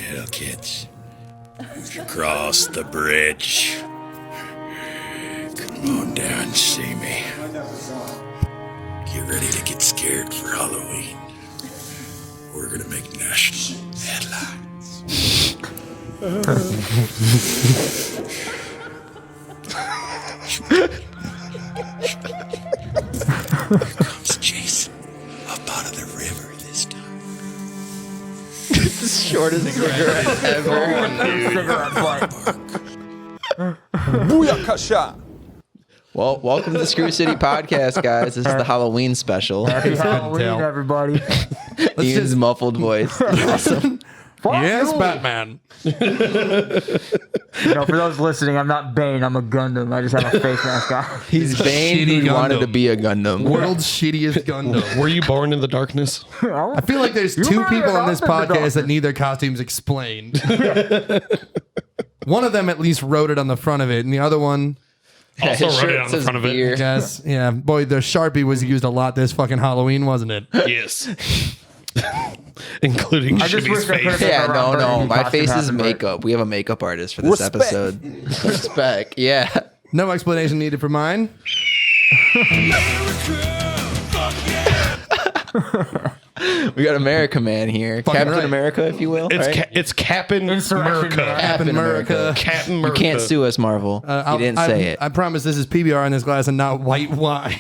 hell, kids. You cross the bridge. Come on down and see me. Get ready to get scared for Halloween. We're gonna make national headlines. Here comes Jason up out of the river this time. It's the shortest cigarette ever. Booyaka shot. Well, welcome to the Screw City Podcast, guys. This is the Halloween special. Happy Halloween, everybody. Ian's muffled voice. Awesome. Yes, Batman. You know, for those listening, I'm not Bane. I'm a Gundam. I just have a face mask on. He's Bane Shitty who wanted Gundam. to be a Gundam. World's shittiest Gundam. Were you born in the darkness? I feel like there's two people on this podcast that need their costumes explained. One of them at least wrote it on the front of it, and the other one, Also His wrote shirt it on the says front of it. beer. I guess, yeah, boy, the Sharpie was used a lot this fucking Halloween, wasn't it? Yes. Including I just Shibby's wish I face. could've- Yeah, no. Burgundy My costume face is happened, but- makeup. We have a makeup artist for this Respect. episode. Respect. Yeah. No explanation needed for mine. We got America Man here. Captain right. America, if you will. right? It's Captain Insurrection America. Man. Captain America. Captain You America. can't sue us, Marvel. You didn't say it. I promise this is PBR in this glass and not white wine.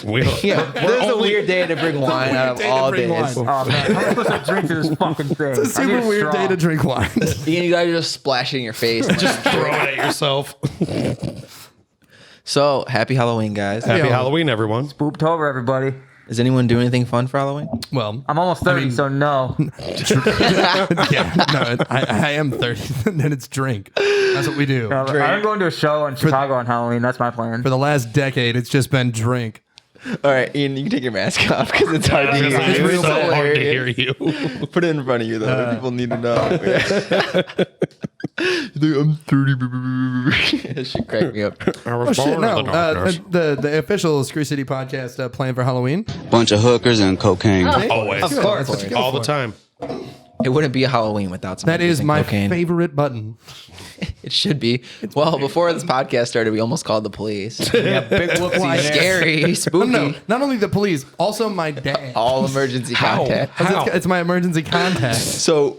Yeah, there's a weird day to bring wine out of day to all bring days. wine. Oh, man. I'm supposed to drink to this fucking thing. It's a super weird day to drink wine. You guys just splash it in your face. Just throw it at yourself. So, happy Halloween, guys. Happy Yo. Halloween, everyone. Spooked over, everybody. Is anyone doing anything fun for Halloween? Well, I'm almost 30, so no. I am 30, and then it's drink. That's what we do. I'm going to a show in Chicago on Halloween. That's my plan. For the last decade, it's just been drink. All right, Ian, you can take your mask off because it's hard to hear. It's real so hard to hear hilarious. you. Put it in front of you, though. People need to know. I'm 30. That shit cracked me up. I was Shit, born no. in the darkness. The official Screw City podcast plan for Halloween. Bunch of hookers and cocaine. Always. Of course. That's what you go All the for. time. It wouldn't be a Halloween without some That is my cocaine. favorite button. It should be. Well, before this podcast started, we almost called the police. Yeah, big whoopsie. Scary, spooky. No, not only the police, also my dad. All emergency contact. How? It's my emergency contact. So,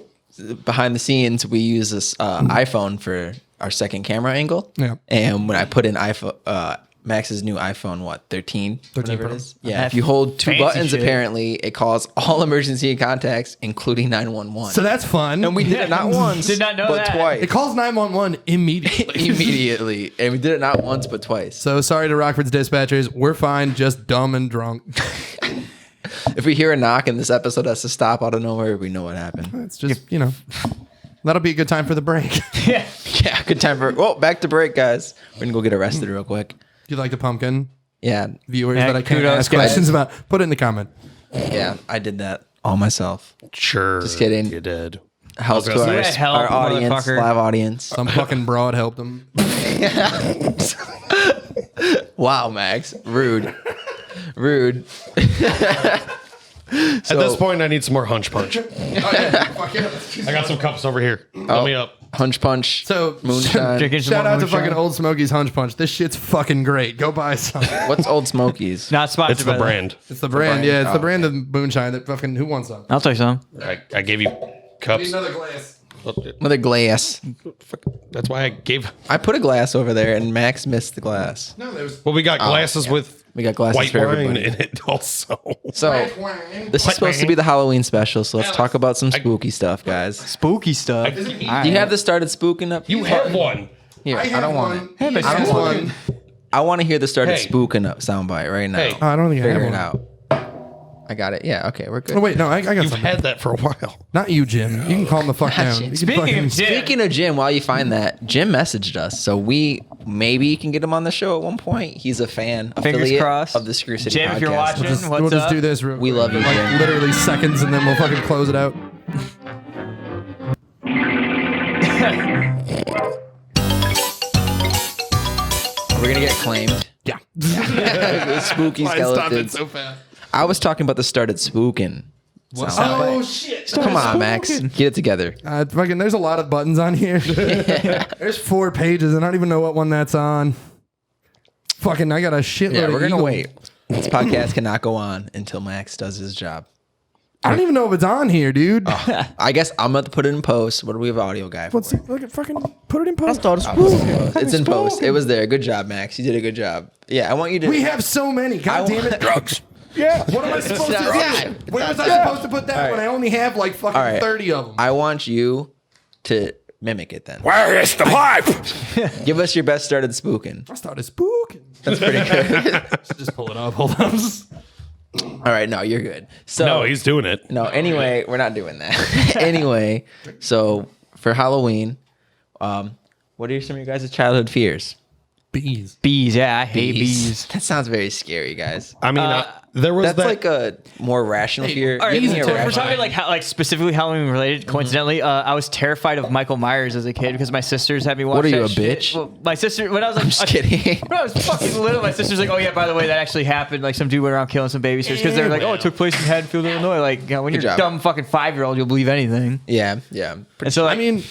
behind the scenes, we use this iPhone for our second camera angle. Yeah. And when I put in iPhone, Max's new iPhone, 13? 13 Whatever Pro. it is. Yeah. If you hold two Fancy buttons, shit. apparently, it calls all emergency contacts, including 911. So that's fun. and we did it not once, Did not know but that. twice. it calls 911 immediately. Immediately. And we did it not once, but twice. So sorry to Rockford's dispatchers. We're fine, just dumb and drunk. If we hear a knock and this episode has to stop out of nowhere, we know what happened. It's just, that'll be a good time for the break. Yeah. Yeah, good time for. Well, back to break, guys. We're gonna go get arrested real quick. Do you like the pumpkin? Yeah, Viewers Yeah, that I can't kudos, ask guys. questions about, put it in the comment. yeah, I did that all myself. Sure. Just kidding. You did. Help to gonna our, say, help, our audience, motherfucker. live audience. Some fucking broad helped them. Wow, Max, rude, rude. At this point, I need some more hunch punch. I got some cups over here. Fill me up. Hunch punch. So Moonshine. Drinking some shout more out to moonshine. fucking Old Smoky's Hunch Punch. This shit's fucking great. Go buy some. What's Old Smokies? Not sponsored It's the by brand. It's the brand. brand. Yeah, it's the Oh, brand of moonshine that fucking, who wants some? I'll take some. I gave you cups. Another glass. Another glass. That's why I gave. I put a glass over there, and Max missed the glass. No, there was. Well, we got glasses with We got glasses white for wine everybody. in it also. So this is supposed to be the Halloween special. So let's talk about some I- spooky stuff, guys. Spooky stuff. Do you have the started spooking up? You have one. Here, I have don't want one. it. Hey, but I don't you- want it. I want to hear the started Hey. spooking up soundbite right now. Hey. Oh, I don't think I have Figure it one. out. I got it. Yeah. Okay, we're good. Oh, wait, no, I got You've something. had that for a while. Not you, Jim. You can calm the fuck down. You can Speaking fucking- of Jim, Speaking of Jim, while you find that, Jim messaged us, so we maybe can get him on the show at one point. He's a fan, Fingers affiliate crossed. of the Screw City Jim, podcast. if you're watching, Just- what's we'll just up? do this real We quick. love you, Like Jim. literally seconds, and then we'll fucking close it out. We're gonna get claimed. Yeah. Spooky Why I stopped skeletons. it so fast. I was talking about the started spooking. Oh shit! Come on, Max. Get it together. Fucking, there's a lot of buttons on here. There's 4 pages. I don't even know what one that's on. Fucking, I got a shitload. Yeah, we're of gonna Eagle. wait. This podcast cannot go on until Max does his job. I don't even know if it's on here, dude. I guess I'm about to put it in post. What do we have audio guy for? Look at fucking put it in post. It's in post. It was there. Good job, Max. You did a good job. Yeah, I want you to. We have so many. God damn it. Drugs. Yeah. What am I supposed to do? Where was I supposed to put that when I only have like fucking right. 30 of them? I want you to mimic it then. Where is the pipe? Give us your best start at spookin. I started spooking. That's pretty good. Just pull it up. Hold on. All right, no, you're good. So No, he's doing it. no. Anyway, we're not doing that. Anyway, so for Halloween, what are some of your guys' childhood fears? Bees. Bees, yeah, I hate bees. That sounds very scary, guys. I mean, there was That's that. like a more rational fear. All right, Give me a if we're rational- talking like specifically Halloween related. Coincidentally, I was terrified of Michael Myers as a kid because my sisters had me watch. What are you, that a shit. bitch? Well, my sister, when I was like, I'm just kidding. when I was fucking little, my sister's like, "Oh yeah, by the way, that actually happened. Like some dude went around killing some babysitters because they're like, oh, it took place in Haddonfield, Illinois. Like, you know, when Good you're a job. dumb fucking 5-year-old, you'll believe anything. Yeah. And so, like, I mean,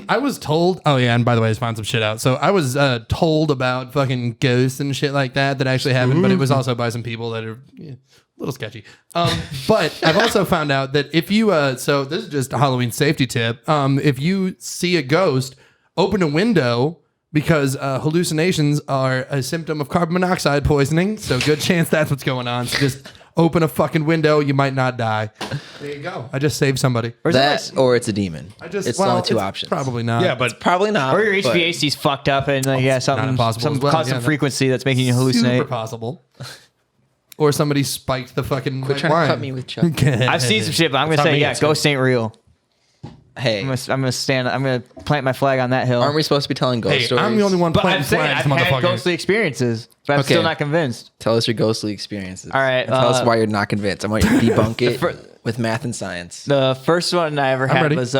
I was told. Oh yeah, and by the way, I found some shit out. So I was told about fucking ghosts and shit like that actually happened, but it was also by some people that are a little sketchy. But I've also found out that if you, so this is just a Halloween safety tip. If you see a ghost, open a window because hallucinations are a symptom of carbon monoxide poisoning. So good chance that's what's going on. So just open a fucking window. You might not die. There you go. I just saved somebody. That or it's a demon. It's the only two options. Probably not. yeah, but Probably not. or your but- HVAC's fucked up and like, yeah, something, impossible some as well. constant Yeah, frequency that's making you hallucinate. Super possible. Or somebody spiked the fucking Quit trying wine. to cut me with Chuck. I've seen some shit, but I'm gonna That's say, not me, yeah, it's ghosts ain't real. Hey, I'm gonna plant my flag on that hill. aren't we supposed to be telling ghost Hey, stories? I'm the only one But planting I'm saying flags, I've had motherfucker. ghostly experiences, but I'm Okay. still not convinced. Tell us your ghostly experiences. All right, And tell us why you're not convinced. I want you to debunk it fir- with math and science. The first one I ever had ready. was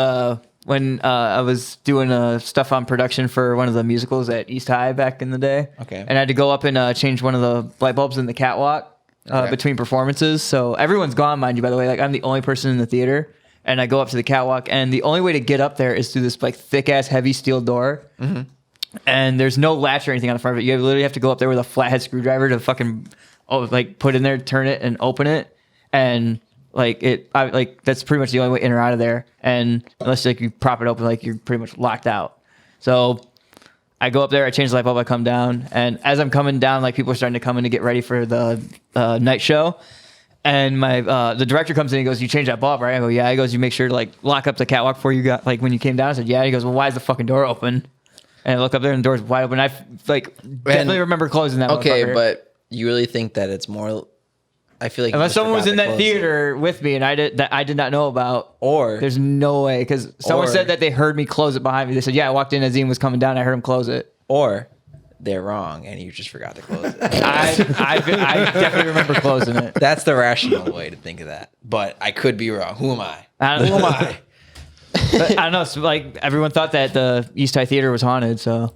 when I was doing stuff on production for one of the musicals at East High back in the day. Okay. And I had to go up and change one of the light bulbs in the catwalk Okay. between performances. So everyone's gone, mind you, by the way. Like I'm the only person in the theater. And I go up to the catwalk, and the only way to get up there is through this like thick ass heavy steel door. Mm-hmm. And there's no latch or anything on the front of it. You literally have to go up there with a flathead screwdriver to fucking put in there, turn it, and open it. And that's pretty much the only way in or out of there. And unless like you prop it open, like you're pretty much locked out. So I go up there, I change the light bulb, I come down, and as I'm coming down, like people are starting to come in to get ready for the night show. And the director comes in and he goes, "You changed that bulb, right?" I go, "Yeah." He goes, "You make sure to like lock up the catwalk before you got like when you came down." I said, "Yeah." He goes, "Well, why is the fucking door open?" And I look up there and the door's wide open. I definitely remember closing that. Okay, motherfucker. but you really think that it's more? I feel like you Unless just someone was forgot in to that close it. theater with me and I did not know about, Or there's no way because someone Or- said that they heard me close it behind me. They said, "Yeah, I walked in as Ian was coming down. I heard him close it." or they're wrong and you just forgot to close it. I definitely remember closing it. That's the rational way to think of that. But I could be wrong. Who am I? Who am I? But I don't know. So, like everyone thought that the East High Theater was haunted. So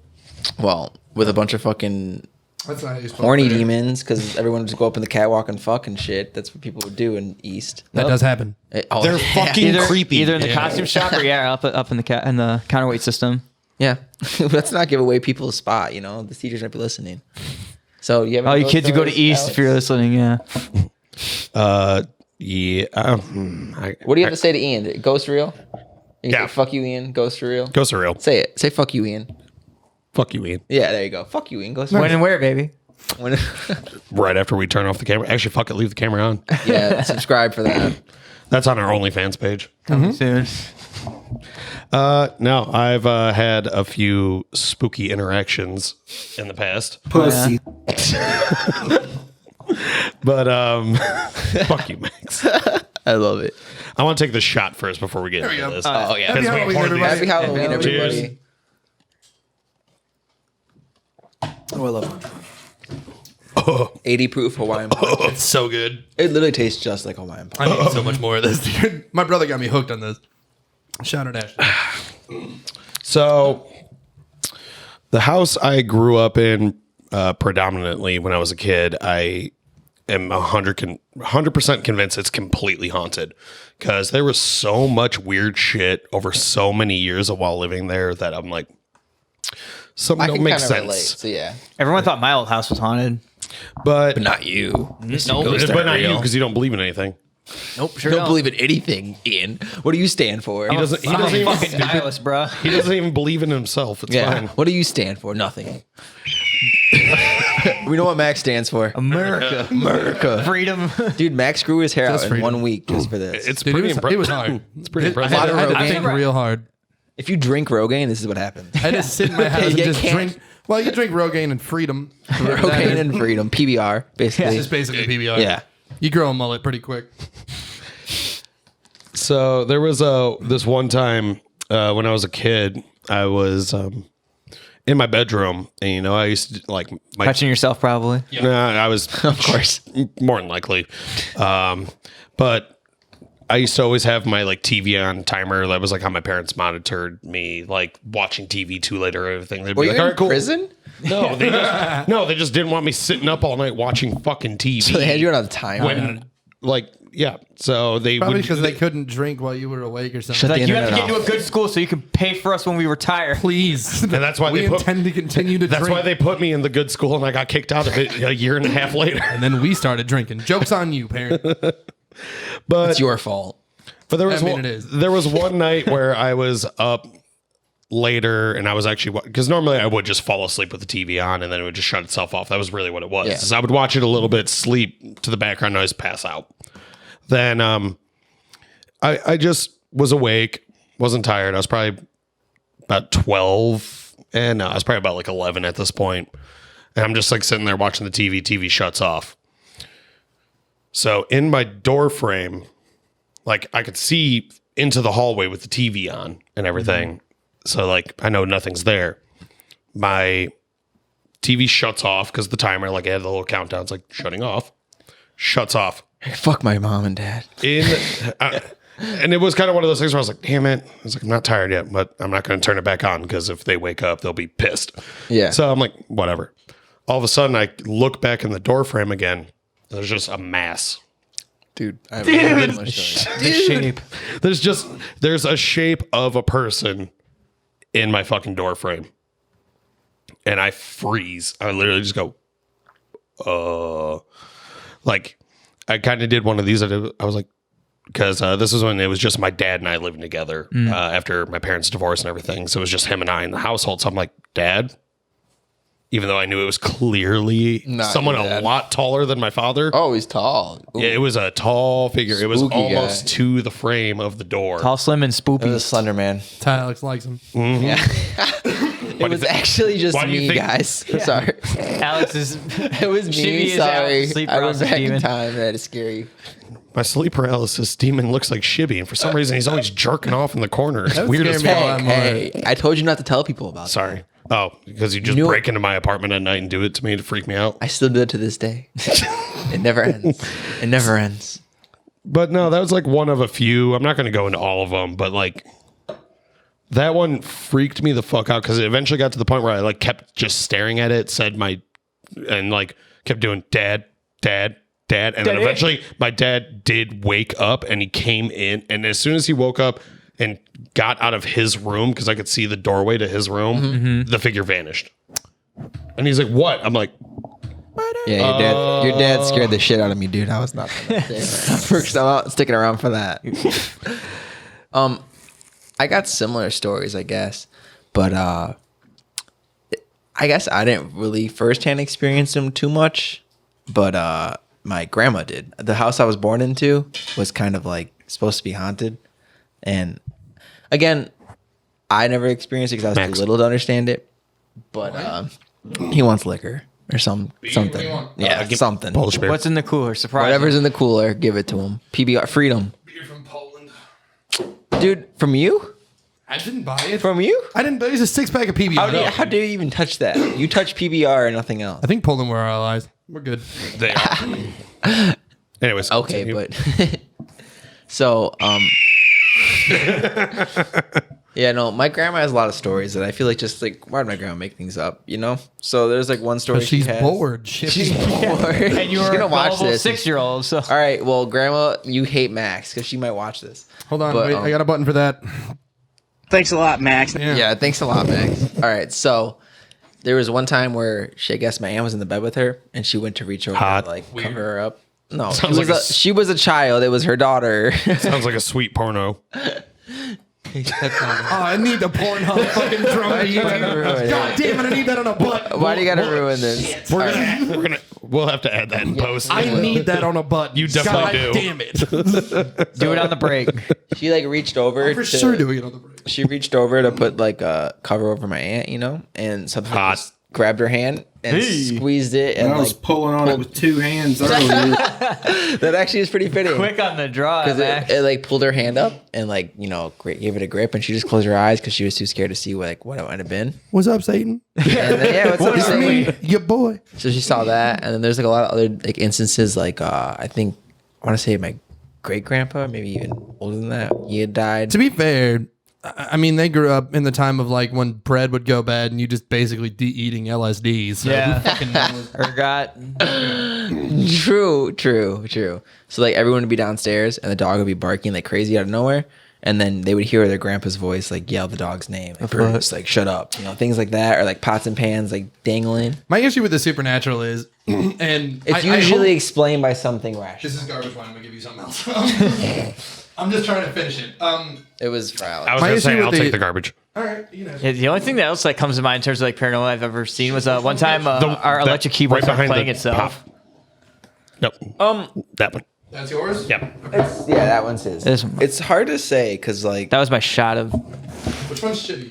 Well, with a bunch of fucking That's not how you're supposed horny to do it. demons, because everyone would just go up in the catwalk and fuck and shit. That's what people would do in East. That does happen. they're fucking creepy. either in the costume shop or up in the counterweight system. Yeah. Let's not give away people's spot, you know? The teachers might be listening. So you have Oh, any you ghost kids who go to stories, East Alex? if you're listening, yeah. Yeah. What do you have to say to Ian? Ghost real? You Yeah. say, fuck you, Ian. Ghost real? Go surreal. Say it. Say fuck you, Ian. Fuck you, Ian. Yeah, there you go. Fuck you, Ian. Ghost When real. and where, baby? When- Right after we turn off the camera. Actually, fuck it. Leave the camera on. yeah, subscribe for that. That's on our OnlyFans page. Coming soon. No, I've had a few spooky interactions in the past. Pussy. But fuck you, Max. I love it. I want to take the shot first before we get into go. this. Oh, yeah. Happy Because we Halloween, poured everybody. Happy Halloween, Cheers. everybody. Oh, I love it. 80 proof Hawaiian punch. It's so good. It literally tastes just like Hawaiian punch. I need so much more of this, dude. My brother got me hooked on this. Shout out Ashley. So, the house I grew up in predominantly when I was a kid, I am 100% convinced it's completely haunted because there was so much weird shit over so many years of while living there that I'm like, something don't make sense. Relate, so yeah, Everyone thought my old house was haunted. But not you. No, but not you because you don't believe in anything. nope, sure You don't believe in anything, Ian. What do you stand for? He doesn't. He I'm doesn't a even. fucking nihilist, bro. He doesn't even believe in himself. It's Yeah. fine. What do you stand for? Nothing. We know what Max stands for. America, America. freedom. Dude, Max grew his hair Just out in freedom. 1 week just for this. It's Dude, pretty it impressive. was hard. It's pretty I impressive. had, I had to Rogaine. think real hard. If you drink Rogaine, this is what happens. I had to sit in my house and You just can't- drink. Well, you drink Rogaine and freedom. Rogaine and freedom, PBR, basically. It's basically PBR. Yeah. You grow a mullet pretty quick. So there was this one time when I was a kid, I was in my bedroom, and I used to like my. Touching yourself, probably. Nah, I was Of course. more than likely, but I used to always have my like TV on timer. That was like how my parents monitored me, like watching TV too late or everything. They'd Were be you like, "All in right, cool." prison? No, they just didn't want me sitting up all night watching fucking TV. So they had you on a timer. when, like, yeah. So they Probably would because they couldn't drink while you were awake or something. Shut Like, the you have to internet get off. into a good school so you can pay for us when we retire. Please. And that's why we they put- intend to continue to That's drink. why they put me in the good school, and I got kicked out of it a year and a half later. And then we started drinking. Joke's on you, parent. But It's your fault. But there was I mean, one, it is. there was one night where I was up later, and I was actually because normally I would just fall asleep with the TV on, and then it would just shut itself off. That was really what it was. Yeah. Is I would watch it a little bit, sleep to the background noise, pass out. Then I just was awake, wasn't tired. I was probably about 12, and I was probably about like 11 at this point. And I'm just like sitting there watching the TV. TV shuts off. So in my door frame, like I could see into the hallway with the TV on and everything. So like I know nothing's there. My TV shuts off because the timer, like I had the little countdown, it's like shutting off, shuts off. Fuck my mom and dad. And it was kind of one of those things where I was like, damn it. I was like, I'm not tired yet, but I'm not going to turn it back on because if they wake up, they'll be pissed. Yeah. So I'm like, whatever. All of a sudden, I look back in the door frame again. There's just a mass. Dude, I have much Shape. There's a shape of a person in my fucking door frame. And I freeze. I literally just go, like, I kind of did one of these. I was like, because this was when it was just my dad and I living together after my parents' divorce and everything. So it was just him and I in the household. So I'm like, Dad, even though I knew it was clearly Not someone your a dad. lot taller than my father. Oh, he's tall. Ooh. Yeah, it was a tall figure. It was Spooky almost guy. to the frame of the door. Tall, slim, and It was a spoopy. slender man. Alex likes him. Yeah. It was actually just why do you me, think- guys. Sorry. Alex is. It was Shibby me. is out. Sorry. Sleep I went paralysis back in demon. time. I had to scare you. My sleep paralysis demon looks like Shibby, and for some reason he's always jerking off in the corner. It's That weird as scared me a fuck. lot more. Hey, I told you not to tell people about that. Sorry. Oh, because you just knew- break into my apartment at night and do it to me to freak me out. I still do it to this day. It never ends. It never ends. But no, that was like one of a few. I'm not going to go into all of them, but like that one freaked me the fuck out because it eventually got to the point where I like kept just staring at it, and like kept doing dad, dad, dad. And then Daddy. eventually my dad did wake up and he came in. And as soon as he woke up and got out of his room, because I could see the doorway to his room, the figure vanished. And he's like, what? I'm like, Yeah, your dad scared the shit out of me, dude. I was not gonna stay there. I'm out sticking around for that. I got similar stories, I guess, but I guess I didn't really firsthand experience them too much, but my grandma did. The house I was born into was kind of like supposed to be haunted, and again, I never experienced it because I was Max. too little to understand it. But he wants liquor or something. Yeah, something. Polish bear. What's in the cooler? Surprise. Whatever's in the cooler, give it to him. PBR freedom, Beer from Poland. dude. From you? I didn't buy it. From you? I didn't buy it. It's a 6-pack of PBR. How do you even touch that? You touch PBR and nothing else. I think Poland were our allies. We're good. They are. Anyways. Okay, continue. but so Yeah, no, my grandma has a lot of stories that I feel like just like why did my grandma make things up, you know? So there's like one story But she's she has. bored. She's bored. And you She's were gonna a watch gullible this. 6-year-old. So All right, well, grandma, you hate Max because she might watch this. Hold on, But, wait, I got a button for that. Thanks a lot, Max. Yeah, thanks a lot, Max. All right, so there was one time where I guess my aunt was in the bed with her and she went to reach over Hot. to like cover her up. No, Sounds like she was a child. It was her daughter. Sounds like a sweet porno. Oh, I need the Pornhub fucking drum. God damn it, I need that on a button. Why do you gotta ruin this? We'll have to add that in post. I need that on a button. You definitely God do. damn it. do it on the break. She like reached over. For to, sure doing it on the break. She reached over to put like a cover over my aunt, you know, and something Hot. just grabbed her hand and squeezed it, and I was like pulling on it with two hands earlier. that actually is pretty fitting. Quick on the draw, Because Max. it like pulled her hand up and like gave it a grip, and she just closed her eyes because she was too scared to see what it might have been. What's up, Satan? And then, yeah, what's up, It's Satan? me, your boy. So she saw that, and then there's like a lot of other like instances. Like I think I want to say my great grandpa, maybe even older than that, he had died. To be fair, I mean, they grew up in the time of like when bread would go bad and you just basically eating LSD. So Yeah. who fucking knows? Or got True. So like everyone would be downstairs, and the dog would be barking like crazy out of nowhere, and then they would hear their grandpa's voice like yell the dog's name, like, Bruce, like shut up, things like that, or like pots and pans like dangling. My issue with the supernatural is, and It's I usually hope- explained by something rational. this is garbage wine. I'm gonna give you something else. I'm just trying to finish it. It was for Alex. I was My going to say, issue with I'll the- take the garbage. All right, you know. Yeah, the only thing that else that comes to mind in terms of like paranormal I've ever seen was one time our electric keyboard right started behind playing the itself. pop. Nope. That one. That's yours. Yep. Yeah, that one's his. This one. It's hard to say because like That was my shot of. Which one's Shibby?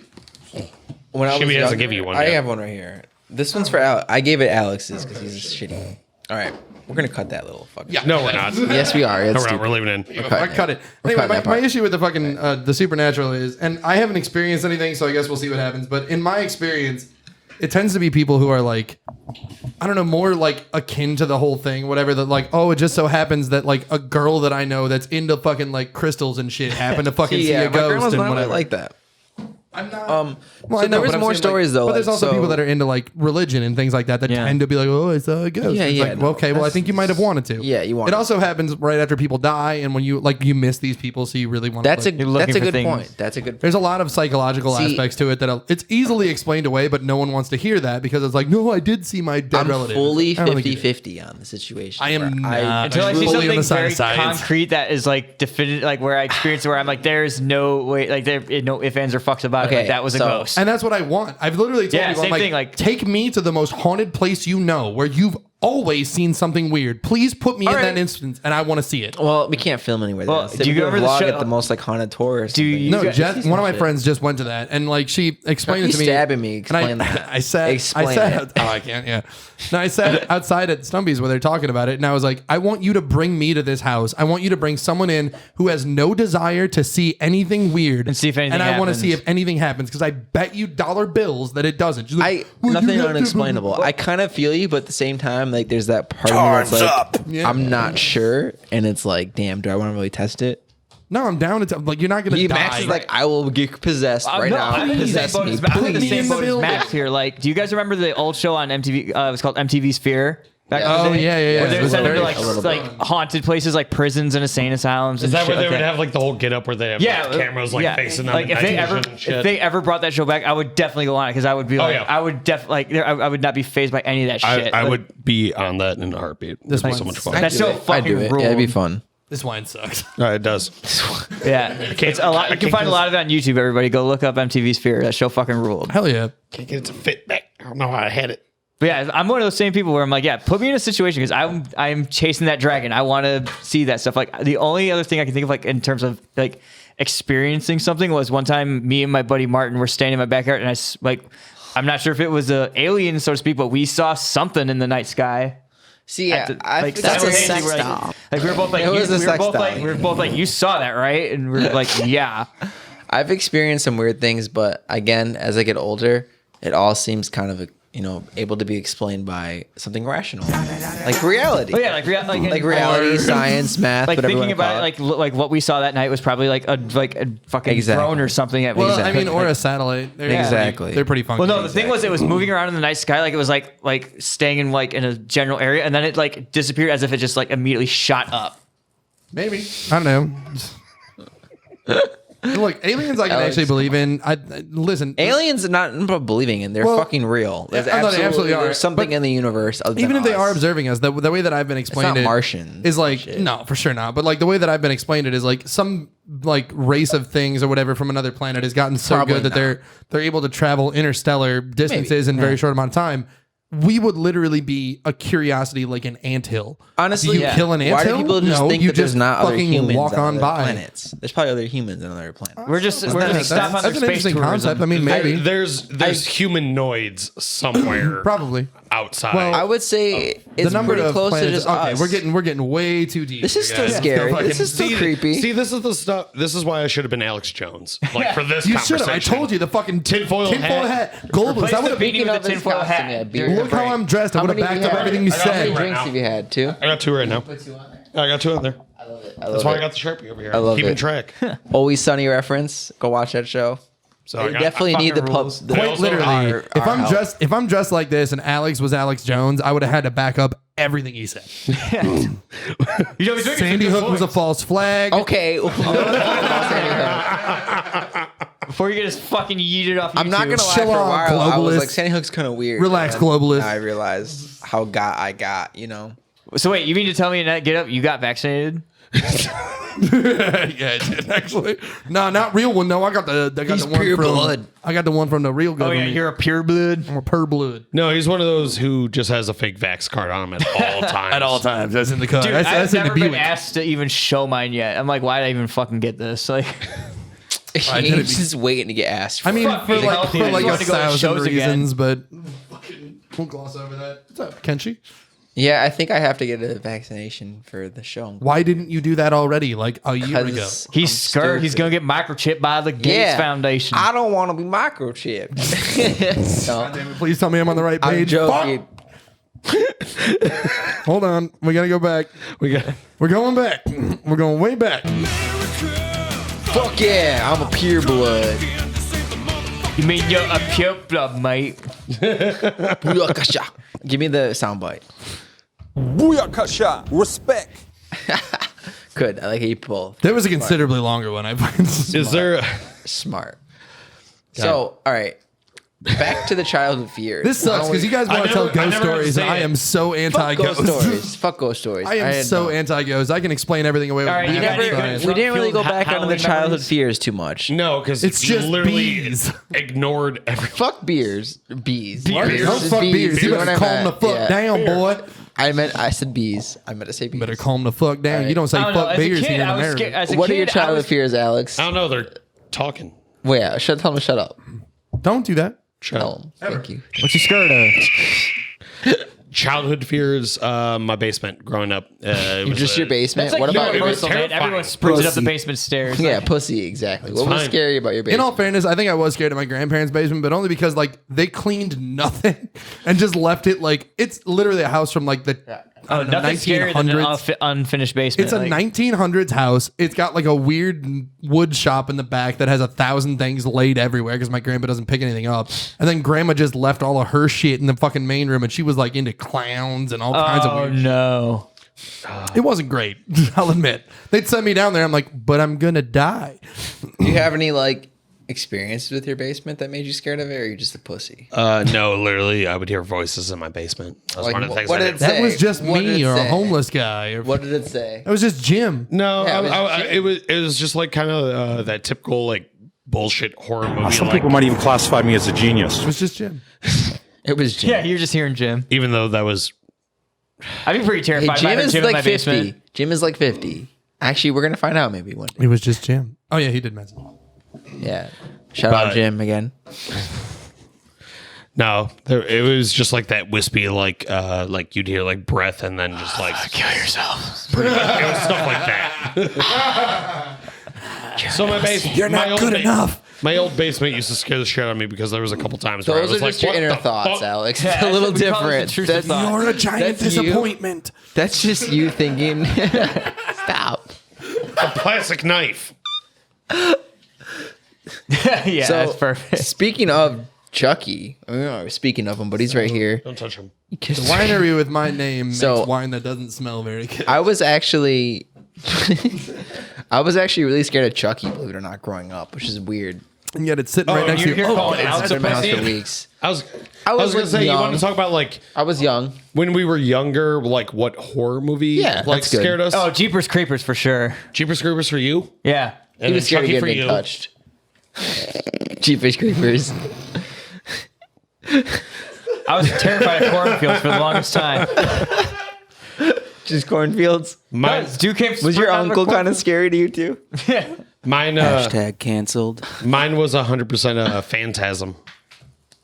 when I was Shibby hasn't younger, given you one I yet. have one right here. This one's for Alex. I gave it Alex's because he's shitty. All right, we're gonna cut that little fucker. Yeah. No, we're not. Yes, we are. No, That's we're not. stupid. We're leaving it in. I cut it. Anyway, cutting my, that my part. issue with the fucking the supernatural is, and I haven't experienced anything, so I guess we'll see what happens. But in my experience, it tends to be people who are like, I don't know, more like akin to the whole thing, whatever. That like, oh, it just so happens that like a girl that I know that's into fucking like crystals and shit happened to fucking see yeah, a my grandma's ghost and not whatever. like that. I'm not. Well, Well, so I know, there was but I'm more saying, stories though. But there's like, also so- people that are into like religion and things like that Yeah. tend to be like, oh, I saw a ghost. Yeah, It's yeah, like, no, well, okay, well, I that's- think you might have wanted to. Yeah, you It wanted also happens right after people die, and when you like you miss these people, so you really want. That's a like, You're looking that's a for good things. point. That's a good. There's a lot of psychological See- aspects to it that it's easily explained away, but no one wants to hear that because it's like, no, I did see my dead I'm relative. fully I don't think you did. 50-50 on the situation. I am where not. Until I see fully on the something side very of science. concrete that is like definitive, like where I experienced it, where I'm like, there's no way, like there, no ifs, ands, or fucks about it. Okay, Like that was a so- ghost. And that's what I want. I've literally told Yeah, people, I'm same like, thing, like- take me to the most haunted place you know, where you've always seen something weird. Please put me in All right. that instance, and I want to see it. Well, we can't film anywhere. Well, Then. do you We do a remember the vlog show- at the most like haunted tour? Or Do you- something. No, guys- Jess, one of my friends just went to that, and like she explained You it to me. stabbing me. And Explain that. I sat. Explain I sat. it. Oh, I can't. Yeah. No, I sat outside at Stumpy's where they're talking about it, and I was like, I want you to bring me to this house. I want you to bring someone in who has no desire to see anything weird, And see if anything And I want to see happens. if anything happens because I bet you dollar bills that it doesn't. She's like, "Well, you Nothing have to-" unexplainable. I kind of feel you, but at the same time, like there's that part of me that's Time's like, up. Yeah. I'm not sure, and it's like, damn, do I want to really test it? No, I'm down. It's like you're not gonna die. Max is like, I will get possessed right no, now. I'm in the same Possess boat me. as- I'm in the me same in the boat as building. Max here. Like, do you guys remember the old show on MTV? It was called MTV Sphere. Back in the Oh, day? yeah, yeah, yeah. Where they It would was send them to very- like a little like bit. haunted places like prisons and insane asylums. Is and that shit where they like would that. have like the whole get up where they have Yeah, cameras like facing them? Like if they ever brought that show back, I would definitely go on it because I would be like, yeah. I would definitely like, I would not be phased by any of that shit. I Like, would be on that in a heartbeat. This would be so much fun. That show I fucking do it. ruled. Yeah, it'd be fun. this wine sucks. It does. Yeah, it's a lot. You can find a lot of it on YouTube. Everybody, go look up MTV Sphere. That show fucking ruled. Hell yeah. Can't get it to fit back. I don't know how I had it. But yeah, I'm one of those same people where I'm like, yeah, put me in a situation because I'm chasing that dragon. I want to see that stuff. Like the only other thing I can think of, like in terms of like experiencing something, was one time me and my buddy Martin were standing in my backyard, and I'm not sure if it was a alien, so to speak, but we saw something in the night sky. See, yeah, Like, That's a simultaneously, sex we're like- doll. Like we were both like, It was a sex doll. we were both like, you saw that, right? And we we're like, yeah. I've experienced some weird things, but again, as I get older, it all seems kind of able to be explained by something rational, like reality. Oh yeah, like reality, science, math. Like whatever thinking you wanna about call it, like what we saw that night was probably like a fucking drone or something. At Well, least. I mean, or a satellite. Exactly. They're pretty funky. Well, no, the thing was, it was moving around in the night sky, like it was like staying in like in a general area, and then it like disappeared as if it just like immediately shot up. Maybe. I don't know. Look, aliens I can actually believe in. Listen, Aliens are not about believing in; they're fucking real. There's I thought they absolutely are. there's something But in the universe. Other even than if they us. are observing us, the way that I've been explained not it Martian is like shit. no, for sure not. But like the way that I've been explained it is like some like race of things or whatever from another planet has gotten so Probably good that not. they're able to travel interstellar distances in a very short amount of time. We would literally be a curiosity like an anthill. Honestly, you kill an anthill? Why do people just No, think you that there's just not other fucking humans walk on other by. planets? There's probably other humans on other planets. We're just stop on That's their an space interesting tourism. concept. I mean, maybe There's humanoids somewhere probably. outside. Well, I would say it's The number pretty of close planets. to just Okay, us. we're getting way too deep. This is here, still guys. scary. Fucking- This is still creepy. See, this is the stuff. This is why I should have been Alex Jones. Like for this You should conversation. have. I told you the fucking Tinfoil hat. Globalist. Replace I would the have. beanie with the of his tinfoil costume, hat. yeah, During beard. the Look how break. I'm dressed. I would have many backed up everything you I got said. two right drinks now. have you had too? I got two right now. I got two in there. I love it. That's why I got the Sharpie over here. I love Keeping it. track. Always Sunny reference. Go watch that show. So They definitely need the fucking pub. rules. the- Quite literally, our if help. I'm dressed like this and Alex was Alex Jones, I would have had to back up everything he said. You know, Sandy Hook was a false flag. Okay. Before you get us fucking yeeted off YouTube. I'm not gonna lie. Chill For a on, while, I was globalist. like, Sandy Hook's kind of weird. Relax, And globalist. Now I realized how I got. So wait, you mean to tell me in that get up you got vaccinated? Yeah, I did actually. No, not real one. No, I got the He's one pure from. blood. I got the one from the real Oh government. yeah, you're a pure blood. I'm a pure blood. No, he's one of those who just has a fake vax card on him at all times. times. That's in the car. Dude, that's I've in the never been Buick. asked to even show mine yet. I'm like, why did I even fucking get this? Like, I didn't He's just waiting to get asked. For I mean, Fuck for me, like healthy. for I like just wanted to go to 1,000 shows again. reasons, but we'll gloss over that. What's up, Kenshi? yeah, I think I have to get a vaccination for the show. Why didn't you do that already? Like a year ago. Because he's I'm scared. He's stupid. gonna get microchipped by the Gates Foundation. I don't want to be microchipped. So, Damn it, please tell me I'm on the right I'm page. joking. Hold on, we gotta go back. We're going back. We're going way back. Fuck yeah, I'm a pure blood. You mean you're a pure blood, mate? Booyakasha. Give me the soundbite. Booyakasha. Respect. Good. I like how you pull. There was a considerably longer one. I find. Is there? Smart. So, all right. Back to the childhood fears. This sucks because you guys want to tell I ghost never stories, and understand. I am so Fuck anti-ghost. ghost stories. Fuck ghost stories. I am so anti-ghost. I can explain everything away with All right, you math never- and science. We didn't really go back onto the Halloween childhood memories? fears too much. No, because It's just literally bees. ignored every. Fuck beers. Bees. Don't is fuck beers. You know better what I calm the meant? fuck Yeah. down, boy. I said bees. I meant to say bees. Better calm the fuck down. Right. You don't say I don't know. fuck As a beers kid, here in I was America. scared. As a What are kid, your I childhood was- fears, Alex? I don't know. They're talking. Wait, tell me shut up. Don't do that. Tell them. Thank you. What you scared of? Childhood fears. My basement growing up. It was Just your basement. That's like What about it was universal, man. terrifying. Everyone sprinted up the Pussy. basement stairs. Yeah, pussy, exactly. What was fine. scary about your In basement? all fairness, I think I was scared of my grandparents' basement, but only because like they cleaned nothing and just left it like it's literally a house from like the I don't know, Nothing scarier than an 1900s. unfinished basement. It's a like, 1900s house. It's got like a weird wood shop in the back that has 1,000 things laid everywhere because my grandpa doesn't pick anything up. And then grandma just left all of her shit in the fucking main room, and she was like into clowns and all kinds of Oh weird. no! It wasn't great. I'll admit. They'd send me down there. I'm like, but I'm gonna die. Do you have any like experiences with your basement that made you scared of it, or are you just a pussy? No, literally, I would hear voices in my basement. That was Like, one of the things what I did did. it That say? was just What did me it or a say? homeless guy. Or What did it say? that was just Jim. No, Yeah, it was just like kind of that typical like bullshit horror movie. Some Like, people might even classify me as a genius. It was just Jim. It was Jim. Yeah, you're just hearing Jim. even though that was I'd be pretty Hey, terrified. Jim by is Jim in my like 50. basement. Jim is like 50. Actually, we're gonna find out maybe one day. It was just Jim. Oh yeah, he did mention. Yeah. Shout out But- Jim again. no, it was just like that wispy like you'd hear like breath and then just like kill yourself. Pretty much, it was stuff like that. So my basement, You're my not old good enough. My old basement used to scare the shit out of me because there was a couple times where I Those was are like, just your "What inner the thoughts, fuck?" Alex. Yeah, It's a little we call it the different. intrusive thought. You're a giant that's you. disappointment. That's just you thinking. Stop. A plastic knife. Yeah, So, that's perfect. speaking of Chucky, speaking of him, but he's right here. Don't touch him. The winery with my name So- makes wine that doesn't smell very good. I was actually, really scared of Chucky, believe it or not, growing up, which is weird. And yet it's sitting right Oh, next to you're you. here Oh, calling it's- Alex It's been in my house pussy? for weeks. I was was, gonna like, say, you young. want to talk about like I was young. when we were younger, like what horror movie Yeah, like that's good. scared us? Oh, Jeepers Creepers for sure. Jeepers Creepers for you? Yeah. And He was then scared Chucky of for getting you. touched. Jeepers Creepers. I was terrified of cornfields for the longest time. Just cornfields. Mine, Dude came Was your uncle kind of scary to you too? mine, Hashtag canceled. mine was 100% a phantasm.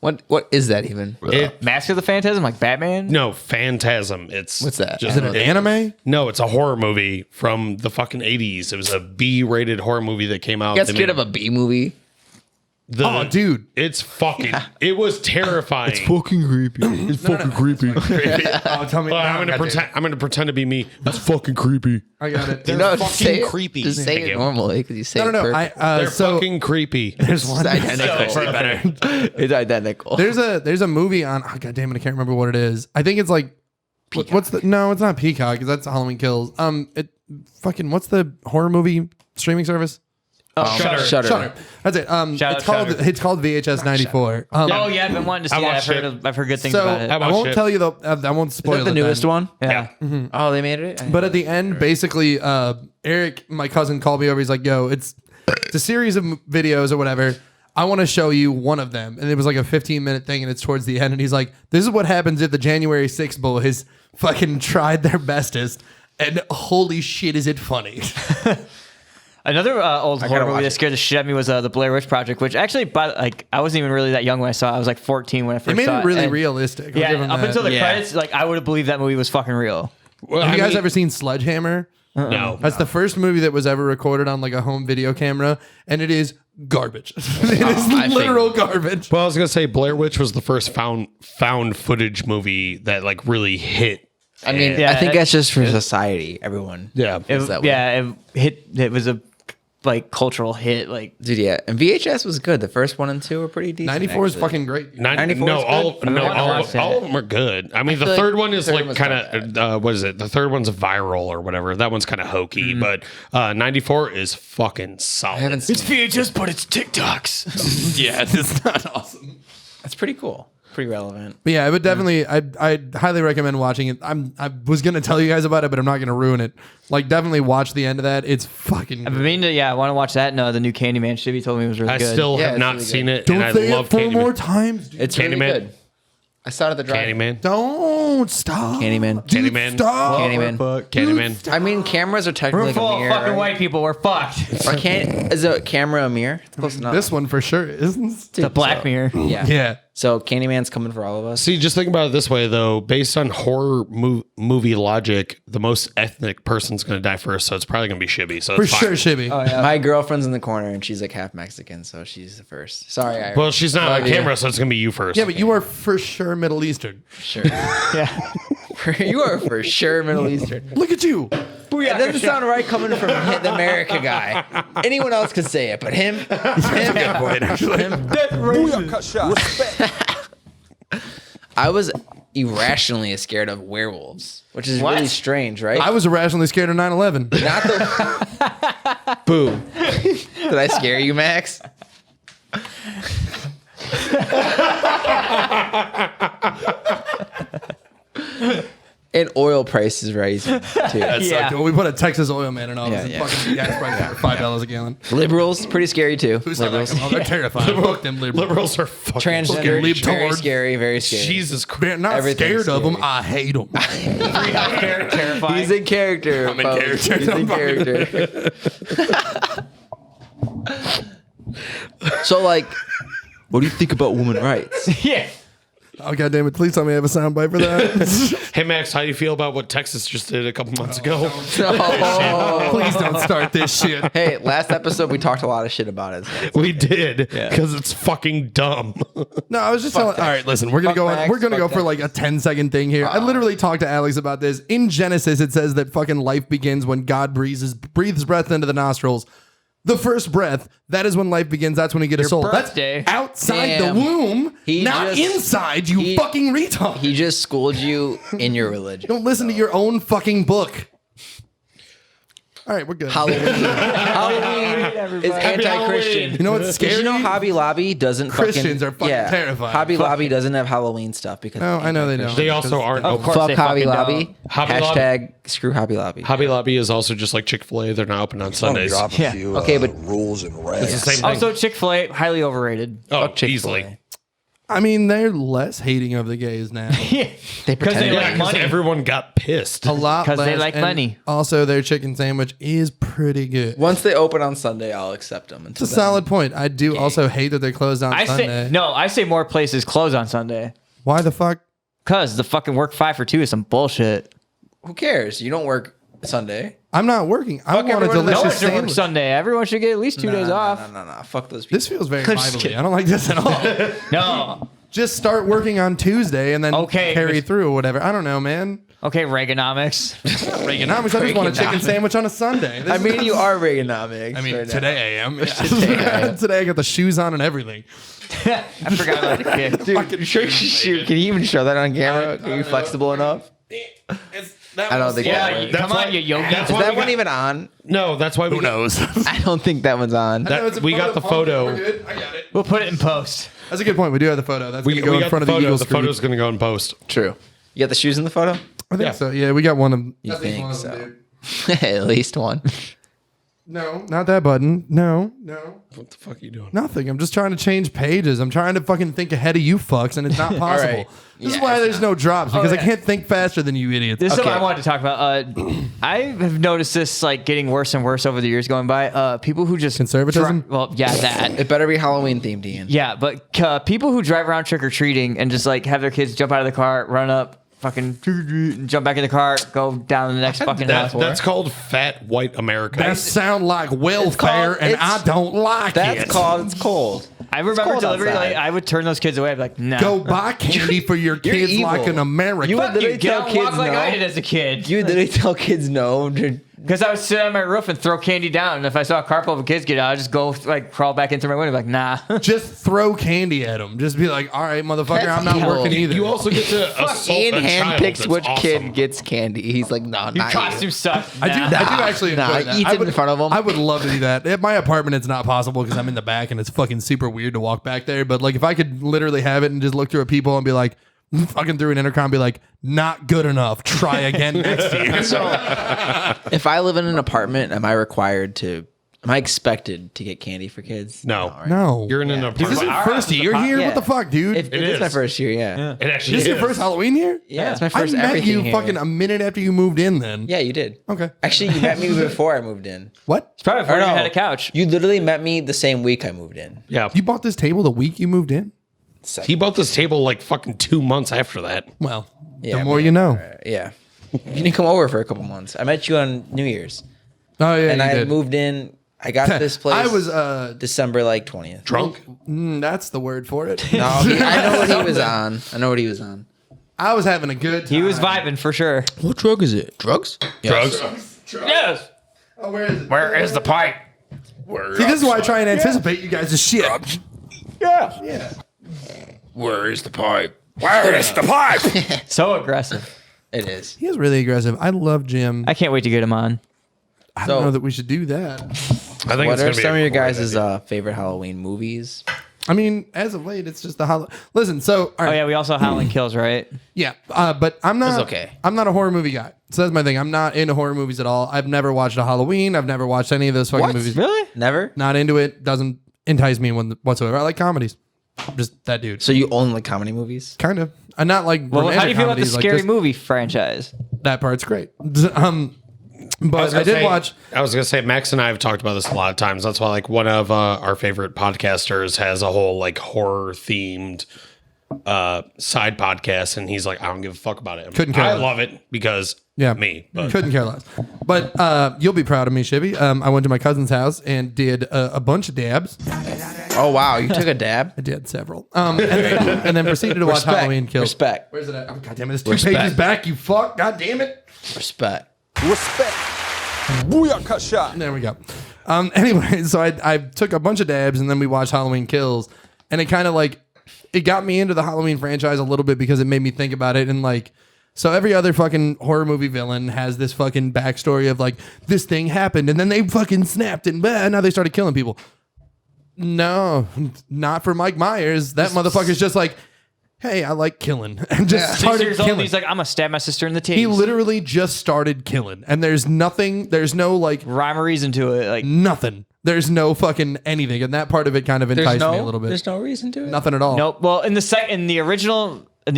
What is that even? Mask of the Phantasm, like Batman? No, Phantasm. It's What's that? just- Is it an anime? No, it's a horror movie from the fucking 80s. It was a B-rated horror movie that came out. You got They scared made of a B movie? Oh, dude. It's fucking. It was terrifying. Fucking creepy. It's fucking creepy. Oh, tell me. Well, I'm gonna pretend. I'm gonna pretend to be me. It's fucking creepy. I got it. They're just fucking say it, creepy. Just say Thank it you. normally because you say No, it no, no. perfect. They're So fucking creepy. there's one. It's identical. It's identical. There's a movie on. Oh, God damn it! I can't remember what it is. I think it's like. What's the? No, it's not Peacock because that's Halloween Kills. What's the horror movie streaming service? Shudder. Shudder. That's it. Shout out It's called Shudder. it's called VHS 94. Oh, yeah, I've been wanting to see I that. watched it. I've heard good things So about it. I I watched won't it. tell you I won't Is spoil that the it newest then. one? Yeah. Oh, they made it. But at the end, basically, Eric, my cousin, called me over. He's like, "Yo, it's a series of videos or whatever. I want to show you one of them." And it was like a 15-minute thing, and it's towards the end. And he's like, "This is what happens if the January 6th boys fucking tried their bestest." And holy shit, is it funny? Another old horror movie watch that it. scared the shit out of me was the Blair Witch Project, which actually, I wasn't even really that young when I saw it. I was like 14 when I It first made saw it really And- realistic. I'll Yeah, give him up that. until the Yeah. credits, like I would have believed that movie was fucking real. Well, Have I you guys mean, ever seen Sledgehammer? No. That's the first movie that was ever recorded on like a home video camera, and it is garbage. It is literal garbage. Well, I was gonna say Blair Witch was the first found footage movie that like really hit. I mean, Yeah, I think it- that's just for society. Everyone. Yeah. Is that way. Yeah, it was a like cultural hit. Like Dude, yeah. And VHS was good. The first 1 and 2 were pretty decent. 94 is actually. fucking great. 94 No, is all good? all of them are good. I mean, the feel like third one is the third like one's kind not of what is it? The third one's viral or whatever. That one's kind of hokey, Mm-hmm. but 94 is fucking solid. I haven't seen it. VHS, but it's TikToks. Yeah, it's not awesome. That's pretty cool. Pretty relevant. But yeah, I would definitely, I'd highly recommend watching it. I was gonna tell you guys about it, but I'm not gonna ruin it. Like, definitely watch the end of that. It's fucking. I Good. mean, I want to watch that. No, the new Candyman. Shibby told me it was really I good. still Yeah, have it's not really seen good. it, Don't and I say love it 4 Candyman. more times. Dude. It's really Candyman. good. I saw it at the drive. Candyman. Don't stop. Candyman. Dude, Candyman. Stop. Candyman. Candyman. I mean, cameras are We're technically full like a of mirror. fucking right? white people. We're fucked. Or is a camera a mirror? It's close enough. This one for sure isn't. The Black Mirror. Yeah. Yeah. So Candyman's coming for all of us. See, just think about it this way, though. Based on horror movie logic, the most ethnic person's going to die first, so it's probably going to be Shibby. So For it's sure, fine. Shibby. My girlfriend's in the corner and she's like half Mexican, so she's the first. Sorry, Ira. Well, she's not on yeah. camera, so it's going to be you first. Yeah, but you are for sure Middle Eastern. Sure. Yeah. You are for sure Middle Eastern. Look at you. It doesn't sound right coming from the America guy. Anyone else could say it, but him. I was irrationally scared of werewolves, which is really strange, right? I was irrationally scared of 9/11. Not the boo. Did I scare you, Max? And oil prices rising too. Yeah. We put a Texas oil man in office Yeah, and yeah. fucking gas prices for $5 a gallon. Liberals, pretty scary too. Who said that? Liberals. Oh, they're terrifying. Fuck them liberals. Liberals are fucking Transgender, libtards. very scary, very scary. Jesus Christ. They're not Everything's scared of them. scary. I hate them. Terrifying. He's a character. I'm a folks. character. He's a I'm character. So, like, what do you think about women's rights? Yeah. Oh god damn it! Please tell me I have a soundbite for that. Hey Max, how do you feel about what Texas just did a couple months ago? Please don't start this shit. Hey, last episode we talked a lot of shit about it. We did because it's fucking dumb. No, I was just telling. All right, listen, we're gonna go. Max, We're gonna go fuck for like a 10-second thing here. I literally talked to Alex about this. In Genesis, it says that fucking life begins when God breathes breath into the nostrils. The first breath, that is when life begins. That's when you get a soul. birthday. That's outside Damn. the womb, He not just- inside. You fucking retard. He just schooled you in your religion. Don't listen to your own fucking book. All right, we're good. Halloween. Halloween is anti-Christian. You know what's scary? Did you know Hobby Lobby doesn't Christians are fucking terrified. Hobby Fuck Lobby doesn't have Halloween stuff because No, I know they don't. They also aren't Of open. course fuck they Hobby fucking Lobby. don't. Hobby Lobby- Hashtag screw Hobby Lobby. Hobby Lobby is also just like Chick-fil-A. They're not open on Sundays. Drop a Yeah. few, Okay, but- rules and regs. It's the same thing. Also, Chick-fil-A highly overrated. Oh, Fuck Chick-fil-A. easily. I mean, they're less hating of the gays now. They Because pretend they to like be. Because money. everyone got pissed. A lot 'Cause they less, like and money. Also, their chicken sandwich is pretty good. Once they open on Sunday, I'll accept them. It's a solid point. I do also hate that they're closed on I Sunday. say more places close on Sunday. Why the fuck? Cause the fucking work 5 for 2 is some bullshit. Who cares? You don't work Sunday. I'm not working. I Fuck want a everyone in the- No one delicious should work sandwich. Sunday. Everyone should get at least 2 days off. No. Fuck those people. This feels very I'm just Bible-y. kidding. I don't like this at all. No. Just start working on Tuesday and then Okay, carry Mr. through or whatever. I don't know, man. Okay, Reaganomics. Reaganomics. I just want a chicken Reaganomics. sandwich on a Sunday. I mean, you are Reaganomics. I mean, right now. today I am. Today. Today I got the shoes on and everything. I forgot about the kid. Dude, shoot, can you even show that on camera? Are you flexible enough? I don't think Yeah, that you, works. come on, you yogi. That's Is why that we one got- even on? No, that's why we Who knows? I don't think that one's on. we got the photo. We're good. I got it. We'll put it in post. That's a good point. We do have the photo. That's We going to go in got front the of the photo. Eagle The screen. photo's going to go in post. True. You got the shoes in the photo? I think Yeah. so. Yeah, we got one of them. You At least think one of so? them, dude. At least one. No, not that button. No. What the fuck are you doing? Nothing. I'm just trying to change pages. I'm trying to fucking think ahead of you fucks, and it's not possible. right. This is Yeah, why it's there's no drops, because yeah. I can't think faster than you idiots. This is Okay. what I wanted to talk about. I have noticed this like getting worse and worse over the years going by. People who just Conservatism? well, yeah, that. It better be Halloween themed, Ian. Yeah, but people who drive around trick or treating and just like have their kids jump out of the car, run up, fucking jump back in the car, go down to the next fucking house. That's called fat white America. That sound like welfare, and I don't like That's it. called it's cold. I remember cold delivery. outside. Like, I would turn those kids away. I'd be like, no. Go buy candy for your kids evil. like an American. You would Fuck you. literally Get tell out and kids walk like I no. did as a kid. You would literally tell kids no. Dude. Because I would sit on my roof and throw candy down. And if I saw a car full of kids get out, I'd just go like crawl back into my window. Like, nah. Just throw candy at them. Just be like, all right, motherfucker, That's I'm not evil. working either. You also get to assault Ian a child. handpicks That's which awesome. kid gets candy. He's like, no, Your not costume you. sucks. I do actually enjoy Nah, that. eats I it in front of 'em. I would love to do that. At my apartment, it's not possible because I'm in the back and it's fucking super weird to walk back there. But like, if I could literally have it and just look through at people and be like, fucking through an intercom, be like, not good enough. Try again next year. If I live in an apartment, am I expected to get candy for kids? No. right? No, You're in an Is this apartment. your first year here? Yeah. What the fuck, dude? It It is my is. first year, yeah. It actually This is your is. first Halloween here? Yeah, it's my I first met everything you here. fucking a minute after you moved in. Then Yeah, you did. okay. Actually, you met me before I moved in. What? Probably before Or you no, had a couch. You literally met me the same week I moved in. Yeah. You bought this table the week you moved in? He bought this table like fucking 2 months after that. Well, Yeah, the more man. you know. Yeah. You didn't come over for a couple months. I met you on New Year's. Oh yeah, And you I did. moved in. I got this place. I was December like 20th. Drunk? that's the word for it. No, I know what he was on. I know what he was on. I was having a good time. He was vibing for sure. What drug is it? Drugs? Drugs? Yes. Oh, where is it? Where is the pipe? See, this is why I try and anticipate you guys' shit. Where is the pipe? Where is the pipe? So aggressive. It is. He is really aggressive. I love Jim. I can't wait to get him on. I So- don't know that we should do that. I think What it's are gonna be some a of your great guys' idea. favorite Halloween movies? I mean, as of late, it's just the Halloween. Listen, so all Oh right, yeah, we also Howling Kills, right? yeah, but I'm not. That's okay. I'm not a horror movie guy. So that's my thing. I'm not into horror movies at all. I've never watched a Halloween. I've never watched any of those fucking What? movies. Really? Never? Not into it. Doesn't entice me whatsoever. I like comedies. I'm just that dude. So you only like comedy movies? Kind of. And not like. Well, how do you romantic feel about the comedies, like scary just- movie franchise? That part's great. But I did watch. I was gonna say Max and I have talked about this a lot of times. That's why like one of our favorite podcasters has a whole like horror themed side podcast, and he's like, I don't give a fuck about it. Couldn't care I less. love it because me. But Couldn't care less. But you'll be proud of me, Shibby. I went to my cousin's house and did a bunch of dabs. Oh wow, you took a dab. I did several. And then proceeded to watch Halloween Kills. Respect. Where's it at? Oh, God damn it. It's 2 Respect. pages back, you fuck. God damn it. Respect. Respect. Booyah shot. There we go. Anyway, so I took a bunch of dabs and then we watched Halloween Kills. And it kind of like, it got me into the Halloween franchise a little bit because it made me think about it. And like, so every other fucking horror movie villain has this fucking backstory of like, this thing happened and then they fucking snapped and now they started killing people. No, not for Mike Myers. That motherfucker's just like, hey, I like killing. And just 6 started years old, killing. he's like, I'm gonna stab my sister in the titties. He literally just started killing. And there's no like rhyme or reason to it. Like nothing. There's no fucking anything. And that part of it kind of enticed me a little bit. There's no reason to it. Nothing at all. nope. Well, in the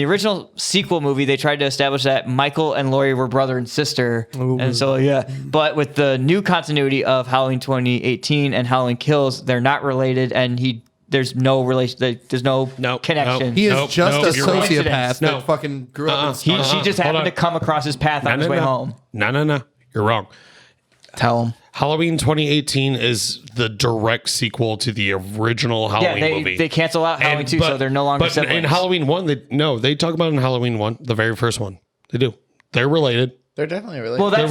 original sequel movie, they tried to establish that Michael and Laurie were brother and sister, and so yeah. But with the new continuity of Halloween 2018 and Halloween Kills, they're not related, and there's no relation. There's no connection. He is Nope, just nope, a you're wrong. sociopath No. that fucking grew up. She just happened on. to come across his path on his way home. No. You're wrong. Tell him. Halloween 2018 is the direct sequel to the original Halloween movie. They cancel out Halloween 2, so they're no longer But siblings. in Halloween 1, they talk about it in Halloween 1, the very first one. They do. They're related. They're definitely related. Well, They're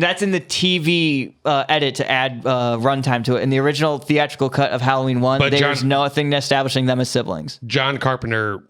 that's in the TV edit to add runtime to it. In the original theatrical cut of Halloween 1, But there's nothing establishing them as siblings. John Carpenter,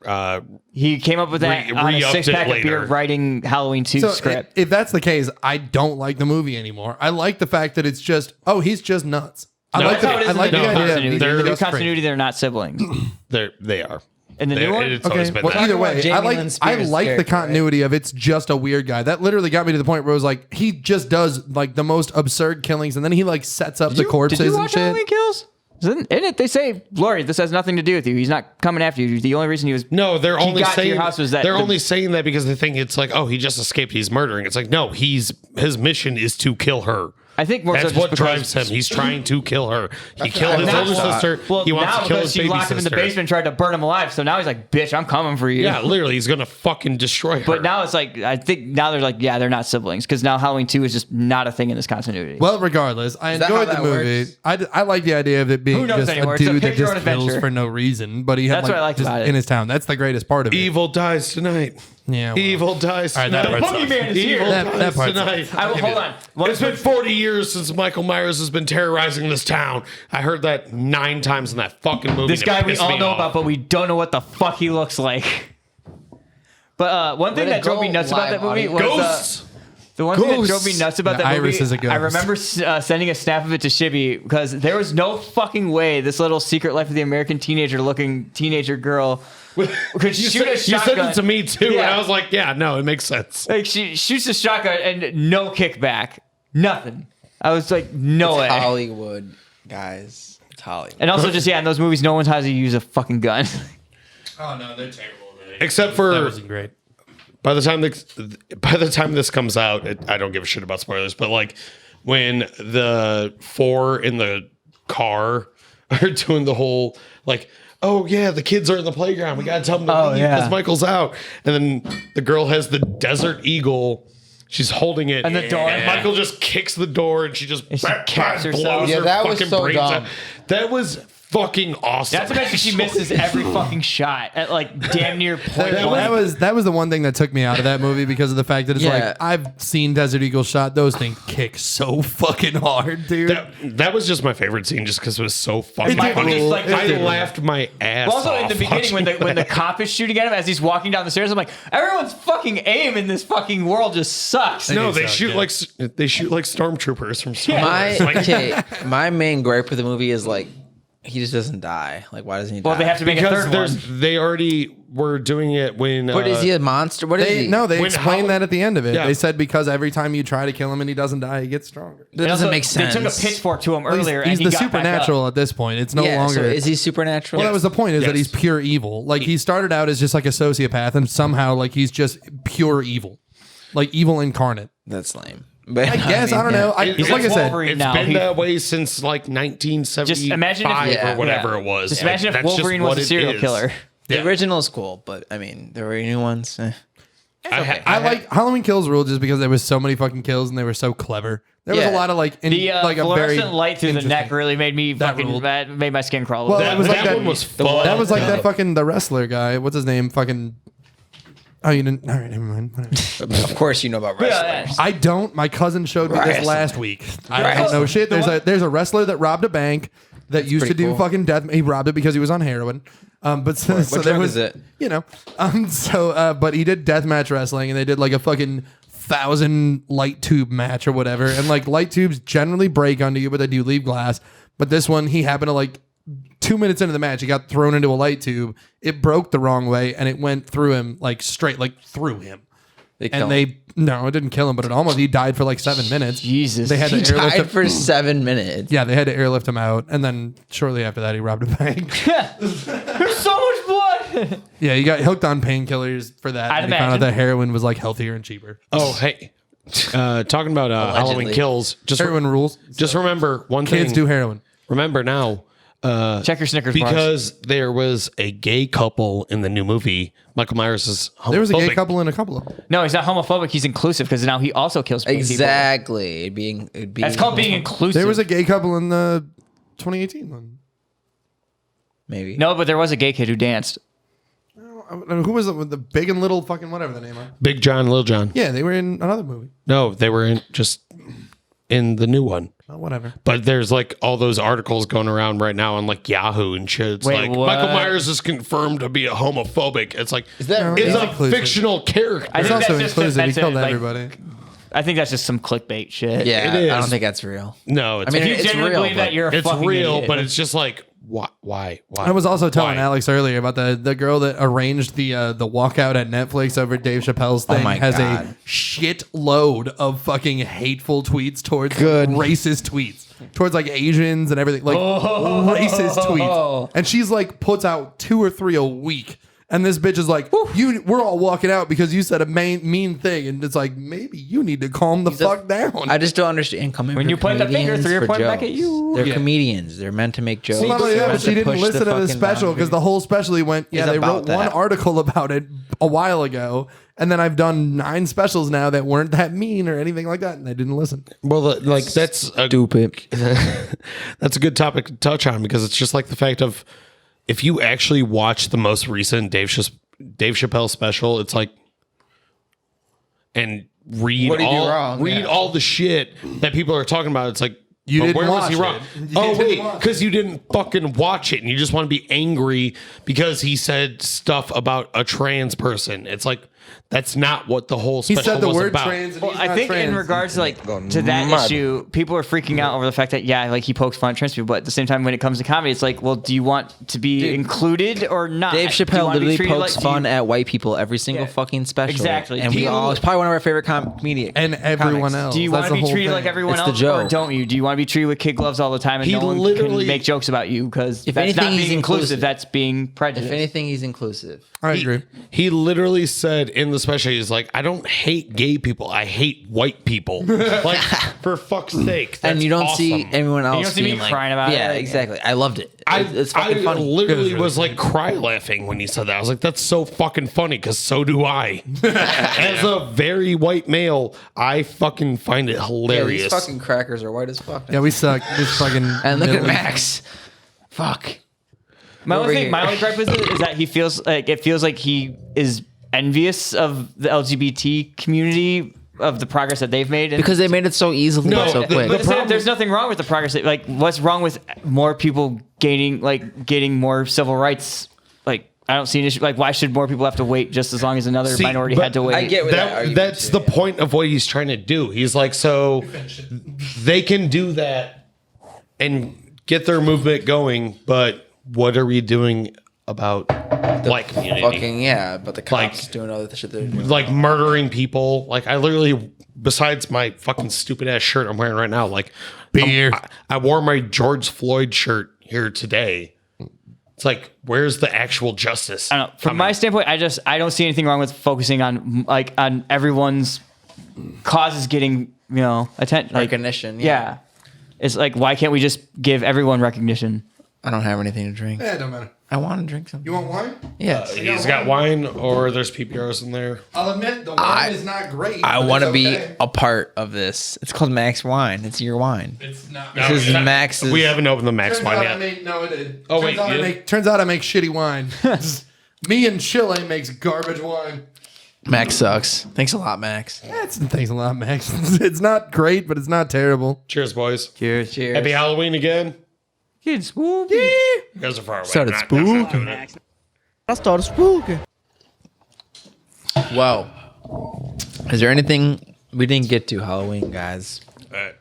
He came up with that on a re-upped it 6-pack of later. beer writing Halloween 2 So script. if that's the case, I don't like the movie anymore. I like the fact that it's just, he's just nuts. I like That's how it is I in like the the new idea. continuity. they're- In the new just continuity, they're not siblings. they are. In the new one? It's always Okay, been well, that. either Talking way, about Jamie Lynn I Spears' like the character, continuity of it's just a weird guy. That literally got me to the point where it was like, he just does like the most absurd killings and then he like sets up the corpses Did you and watch shit. Halloween Kills? In it, they say, Laurie, this has nothing to do with you. He's not coming after you. The only reason he was No, they're he only got to saying your house was that they're the- only saying that because they think it's like, oh, he just escaped. He's murdering. It's like, no, his mission is to kill her. I think more so That's just what because- drives him. He's trying to kill her. He killed his now- older sister. Well, He wants now to kill because his she baby locked him in the sister. basement and tried to burn him alive. So now he's like, bitch, I'm coming for you. Yeah, literally, he's gonna fucking destroy her. But now it's like, I think now they're like, yeah, they're not siblings because now Halloween 2 is just not a thing in this continuity. Well, regardless, I that how enjoyed the that movie. works? I like the idea of it being Who knows just anymore? a It's a dude that pick your just own kills adventure. for no reason, but he had That's like what I like just about it. in his town. That's the greatest part of it. evil dies tonight. Yeah, well. Evil dies All right, that tonight. part's off. Boogeyman is here. Evil That dies part's tonight. Hold on. It's been 40 years since Michael Myers has been terrorizing this town. I heard that 9 times in that fucking movie. This and it guy we pissed all me know off. about, but we don't know what the fuck he looks like. But one thing Way to that drove go, me nuts about that live movie was Ghosts. the one thing that Ghosts. drove me nuts about The that iris movie. is a ghost. I remember sending a snap of it to Shibby because there was no fucking way this little Secret Life of the American Teenager-looking teenager girl could shoot a You shotgun. sent it to me too, Yeah. and I was like, "Yeah, no, it makes sense." Like she shoots a shotgun and no kickback, nothing. I was like, no way. Hollywood, guys. It's Hollywood. And also, just in those movies, no one knows how to use a fucking gun. Oh no, they're terrible. Except for That wasn't great. by the time this comes out, I don't give a shit about spoilers. But like when the 4 in the car are doing the whole like, oh yeah, the kids are in the playground. We gotta tell them to leave because Michael's out. And then the girl has the Desert Eagle. She's holding it, And the door. And Michael just kicks the door, and she just she caps herself. blows Yeah, her that was fucking so brains dumb. out. That was fucking awesome. Not to mention she misses every fucking shot at like damn near point blank. That was the one thing that took me out of that movie because of the fact that it's Yeah. like I've seen Desert Eagle shot. Those things kick so fucking hard, dude. That was just my favorite scene, just because it was so fucking Michael funny. just, like, I did- laughed my ass Well, also off. in the beginning when the cop is shooting at him as he's walking down the stairs, I'm like, everyone's fucking aim in this fucking world just sucks. no, think they so, shoot yeah. like stormtroopers from Star Wars. My main gripe with the movie is like he just doesn't die. Like why doesn't he die? Well, they have to make a Because third one. they already were doing it when. What is he a monster? What is They he? they When explained that at the end of it. Yeah. They said because every time you try to kill him and he doesn't die, he gets stronger. That doesn't Also, make sense. They took a pitchfork to him He's, earlier, he's and he the got supernatural at this point. It's no yeah, longer. so is he supernatural? well, that was the point. Is that Yes. he's pure evil. Like he started out as just like a sociopath, and somehow like he's just pure evil, like evil incarnate. That's lame. But I guess I don't know. I, He's like I like said, Wolverine. It's now. been He- that way since like 1975 Just imagine if or whatever yeah. it was. Just imagine if That's just Wolverine what was a it serial is. killer. The original is cool, but I mean, there were new ones. I like Halloween Kills rule just because there was so many fucking kills and they were so clever. There was a lot of like a very fluorescent light through the neck interesting- really made me fucking made my skin crawl. A Well, little that bit. was like that one was fun. That was like that fucking the wrestler guy. What's his name? Fucking. Oh, you didn't. All right, never mind. Whatever. Of course, you know about wrestlers. I don't. My cousin showed me this Wrestling. last week. I don't know shit. There's a wrestler that robbed a bank that used to pretty do cool. fucking death. He robbed it because he was on heroin. But so What there drug was, is it? you know, but he did deathmatch wrestling and they did like a fucking 1,000 light tube match or whatever. And like light tubes generally break under you, but they do leave glass. But this one, he happened to like 2 minutes into the match, he got thrown into a light tube. It broke the wrong way and it went through him like straight, like through him. No, it didn't kill him, but he died for like 7 minutes. Jesus. They had to He airlift died him. for 7 minutes. Yeah, they had to airlift him out, and then shortly after that, he robbed a bank. There's so much blood. Yeah, he got hooked on painkillers for that. I'd And he found out imagine. that heroin was like healthier and cheaper. Oh, hey. Talking about Halloween Allegedly. Kills. Heroin rules. Just remember one thing. Kids do heroin. Remember now. Check your Snickers bars. Because there was a gay couple in the new movie. Michael Myers is homophobic. There was a gay couple in a couple of them. No, he's not homophobic. He's inclusive because now he also kills people. Exactly. It'd be That's called being inclusive. There was a gay couple in the 2018 one. maybe. No, but there was a gay kid who danced. Who was it with the big and little fucking whatever the name are? Big John, Lil John. Yeah, they were in another movie. No, they were in the new one. Oh, whatever. But there's like all those articles going around right now on like Yahoo and shit. It's Wait, like what? Michael Myers is confirmed to be a homophobic. It's like Is that it's He's a inclusive. fictional character. I It's think also that's just inclusive. He killed like, everybody. I think that's just some clickbait shit. Yeah, It I don't is. think that's real. No, it's I mean, If you it's genuinely real, believe that, but you're a it's fucking real, idiot. but it's just like why? I was also telling Why? Alex earlier about the girl that arranged the walkout at Netflix over Dave Chappelle's thing. my has God. a shit load of fucking hateful tweets towards Good. racist tweets towards like Asians and everything, like racist tweets. And she's like puts out 2 or 3 a week. And this bitch is like, we're all walking out because you said a mean thing. And it's like, maybe you need to calm the fuck down. I just don't understand. When you point the finger, comedians 3 are for pointing back jokes. at you. They're Yeah. comedians. They're meant to make jokes. Well, not only They're that, but meant she to didn't push listen to the fucking special because boundary. the whole special he went, yeah, It's they wrote about one that. article about it a while ago. And then I've done 9 specials now that weren't that mean or anything like that. And they didn't listen. Well, like that's a Stupid. that's a good topic to touch on because it's just like the fact of if you actually watch the most recent Dave Chappelle special, it's like and read What did he do all wrong? read Yeah. all the shit that people are talking about. It's like You but didn't where was watch he wrong? it. You Oh didn't wait, watch because you didn't fucking watch it and you just want to be angry because he said stuff about a trans person. It's like that's not what the whole He special said the was word about. trans. And Well, he's I not think trans. in regards to like to that issue, people are freaking out over the fact that like he pokes fun at trans people, but at the same time, when it comes to comedy, it's like, well, do you want to be included or not? Dave Do you Chappelle wanna be literally treated pokes like- do you- fun at white people every single Yeah. fucking special. Exactly. And Do we you- all, it's probably one of our favorite comedians. And everyone else. Do you That's want to the be whole treated thing. like everyone It's the else, or joke. don't you? Do you want to be treated with kid gloves all the time and He no one literally- can make jokes about you? Because If that's anything, not he's being inclusive. inclusive. That's being prejudiced. If anything, he's inclusive. I agree. He literally said in the special, he's like, I don't hate gay people. I hate white people. Like, for fuck's sake. That's And you don't awesome. see anyone else you don't see me being like, crying about it. yeah, exactly. I loved it. I, It's fucking funny. literally It was was like cry laughing when he said that. I was like, that's so fucking funny because so do I. As a very white male, I fucking find it Yeah, hilarious. these fucking crackers are white as fuck. Yeah, we suck. This fucking. And look at Middle- Max. Fuck. My Over only thing, here. my only gripe with it is that he feels like he is envious of the LGBT community of the progress that they've made. And Because they made it so easily No, and so the- quick. but problem- there's nothing wrong with the progress. Like, what's wrong with more people getting more civil rights? Like, I don't see an issue. Like, why should more people have to wait just as long as another See, minority but had to wait? I get what that argument that's too, the yeah. point of what he's trying to do. He's like, so they can do that and get their movement going, but what are we doing about the black community? Fucking yeah, but the Like- cops doing all the shit they're doing. Like murdering people. Like I literally, besides my fucking stupid ass shirt I'm wearing right now, like Beer. I wore my George Floyd shirt here today. It's like, where's the actual justice? I don't know. From my standpoint, I don't see anything wrong with focusing on on everyone's causes getting attention, Recognition, Yeah. yeah. It's like, why can't we just give everyone recognition? I don't have anything to drink. Yeah, it don't matter. I want to drink something. You want wine? Yes. He's got wine, or there's PPRs in there. I'll admit the wine is not great. I but want to it's be okay. a part of this. It's called Max Wine. It's your wine. It's not. This is Max's. We haven't opened the Max Turns wine out yet. I make, no, it did. Oh, turns wait, out you I did? make, turns out I make shitty wine. Me and Chile makes garbage wine. Max sucks. Thanks a lot, Max. Thanks a lot, Max. It's not great, but it's not terrible. Cheers, boys. Cheers. Cheers. Happy Halloween again. Kids, spooky. You guys are far away. Started Not doing spooking. it. I started spooking. Well, is there anything we didn't get to Halloween, guys? Alright.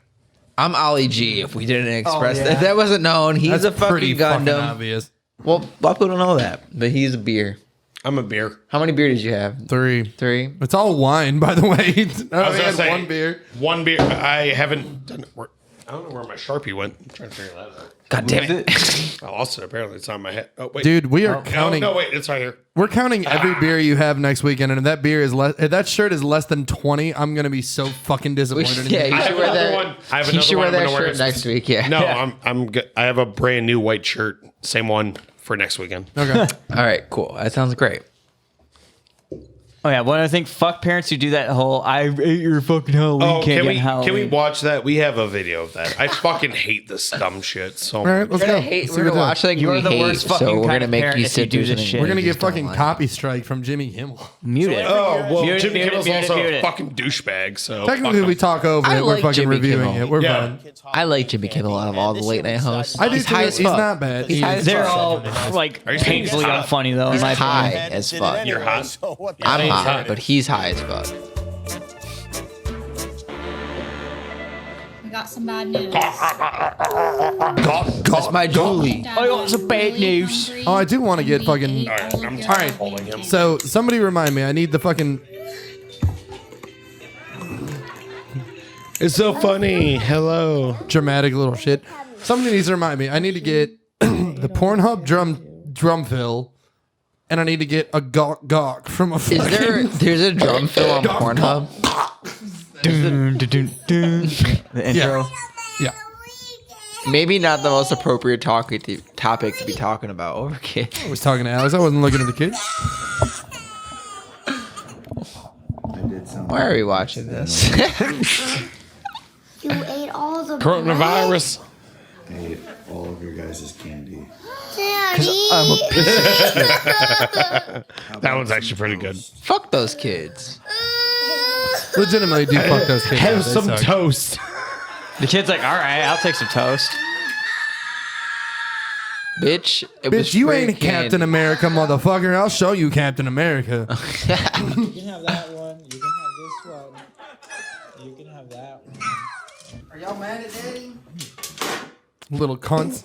I'm Ollie G. If we didn't express yeah. that, if that wasn't known. He's That's a pretty fucking fucking Gundam. obvious. Well, a lot of people don't know that, but he's a beer. I'm a beer. How many beers did you have? 3. 3. It's all wine, by the way. I I was only gonna had say, one beer. One beer. I haven't done it. I don't know where my Sharpie went. I'm trying to figure that out. God damn it. I lost it. Apparently, it's on my head. Oh, wait. Dude, we are counting. No, wait. It's right here. We're counting every beer you have next weekend, and if that beer is less, if that shirt is less than 20, I'm gonna be so fucking disappointed. in Yeah, you. you I should have wear another that. one. I have You another should one. wear I'm that gonna wear shirt it. next week. Yeah. No, I'm good. I have a brand new white shirt. Same one for next weekend. Okay. All right, cool. That sounds great. Oh yeah, one other thing. Fuck parents who do that whole "I ate your fucking Halloween Oh, candy can on we Halloween." watch that? We have a video of that. I fucking hate this dumb shit. So All right, let's go. We're Let's see gonna what watch like You're we the hate, worst fucking so we're kind gonna of make parent you if you sit do through this something shit. you We're gonna just get don't fucking like. copy strike from Jimmy Kimmel. Mute it. Oh well, Mute it, Jimmy mute it, Kimmel's mute it, also mute a it. fucking douchebag. So Technically, we talk over I it. We're like fucking Jimmy reviewing Kimmel. it. We're Yeah. fine. I like Jimmy Kimmel out of all the late night hosts. I do He's too. high as He's fuck. not bad. He's high as They're fuck. all like Are you saying he's painfully hot? unfunny though. He's in my high opinion. as fuck. You're hot. I'm he's hot, hot. but he's high as fuck. We got some bad news. That's my Julie. Dad I got is some bad really news. hungry. Oh, I do want to get We fucking. ate Alright, all of I'm your sorry. food. Holding him. So somebody remind me. I need the fucking. It's so funny. Hello. Dramatic little shit. Somebody needs to remind me. I need to get the Pornhub drum fill, and I need to get a gawk from a. Is fucking- there's a drum fill on Pornhub? The intro. Yeah. Maybe not the most appropriate topic to be talking about over kids. I was talking to Alex. I wasn't looking at the kid. Why are we watching this? You ate all the Coronavirus. Ate all of your guys' candy. Daddy. That one's actually pretty good. Fuck those kids. Legitimately, do fuck those kids. Have They some suck. toast. The kid's like, all right, I'll take some toast. Bitch, it was Bitch, you spray ain't candy. Captain America, motherfucker. I'll show you Captain America. You can have that one. You can have this one. You can have that one. Are y'all mad at Daddy? Little cunts.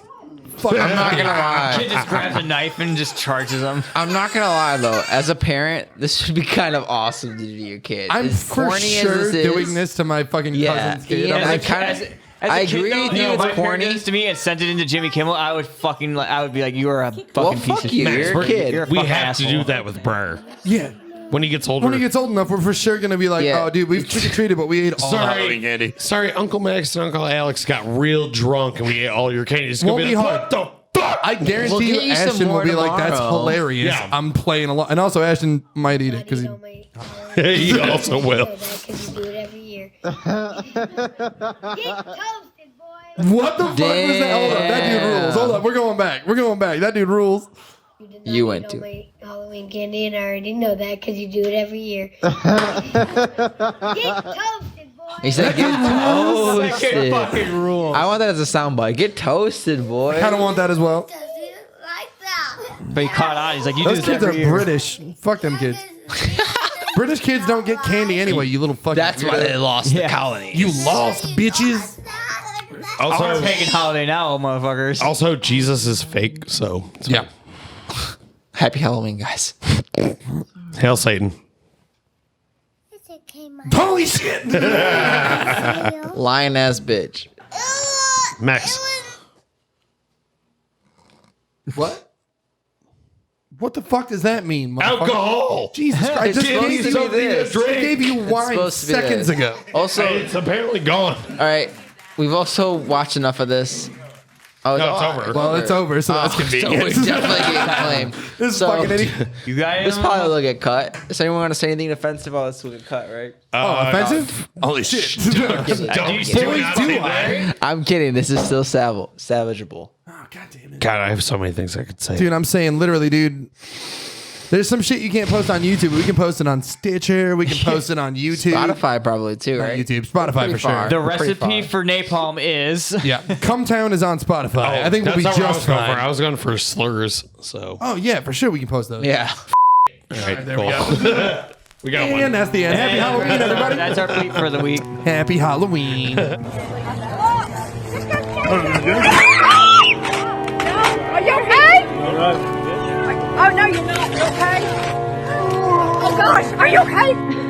Fuck. I'm not gonna lie. Kid just grabs a knife and just charges him. I'm not gonna lie though. As a parent, this would be kind of awesome to do to your kid. I'm As for corny as sure this is- doing this to my fucking Yeah, cousin's kid. yeah, I'm I like, kind As of. a I kid, agree though, with you. if It's my parent corny. did this to me and sent it into Jimmy Kimmel, I would fucking, I would be like, you are a fucking Well, piece fuck of you. shit. You're a kid. You're a We fucking have to asshole. do that with Brer. yeah. When he gets older. When he gets old enough, we're for sure gonna be like, Yeah. oh, dude, we've trick or treated, but we ate all Halloween candy. Sorry, Uncle Max and Uncle Alex got real drunk and we ate all your candy. It's gonna Won't be be like, hard. what the fuck? I guarantee We'll you, get you some Ashton will more be like, that's tomorrow. hilarious. Yeah. I'm playing along. And also, Ashton might eat it because he. He also will. Because you do it every year. Get toasted, boy. What the fuck was that? Hold up. That dude Damn. rules. Hold up. We're going back. We're going back. That dude rules. You did You not went eat to. all my Halloween candy, and I already know that because you do it every year. Get toasted, boy. He said, "Get toasted." Fucking rule. I want that as a soundbite. Get toasted, boy. Kind of want that as well. Does it like that? But he caught on. He's like, you do Those this kids are every year. British. Fuck them kids. British kids don't get candy anyway, you little fucking. That's why they lost Yeah. the colony. You lost, bitches. Our Also, pagan holiday now, motherfuckers. also, Jesus is fake, so it's Yeah. Happy Halloween, guys. Hail Satan. Holy shit. Lying ass bitch. Max. What? What the fuck does that mean, motherfucker? Alcohol. Jesus Christ. I It's just supposed gave to you be something to this. drink. I gave you wine supposed to be seconds this. ago. Also, It's apparently gone. all right, we've also watched enough of this. Oh, No, it's over. Well, it's over, so that's So convenient. we're definitely getting claimed. This So- fucking idiot. You guys. This probably will get cut. Does anyone want to say anything offensive? Oh, this will get cut, right? Oh, offensive? Holy shit! I'm kidding. This is still salvageable. Oh, God damn it. God, I have so many things I could say. Dude, I'm saying literally, dude. There's some shit you can't post on YouTube. But we can post it on Stitcher. We can post it on YouTube. Spotify probably too, Not right? YouTube. Spotify Pretty for far. sure. The Pretty recipe far. for napalm is. Yeah. Come Town is on Spotify. I think we'll be That's not what just I was going fine. for. I was going for slurs. So, Oh, yeah, for sure we can post those. Yeah. all right, There cool. we go. We got And one. that's the end. Happy Halloween, everybody. That's our tweet for the week. Happy Halloween. Are you okay? Oh, no, you're not. You okay? Oh, gosh. Are you okay?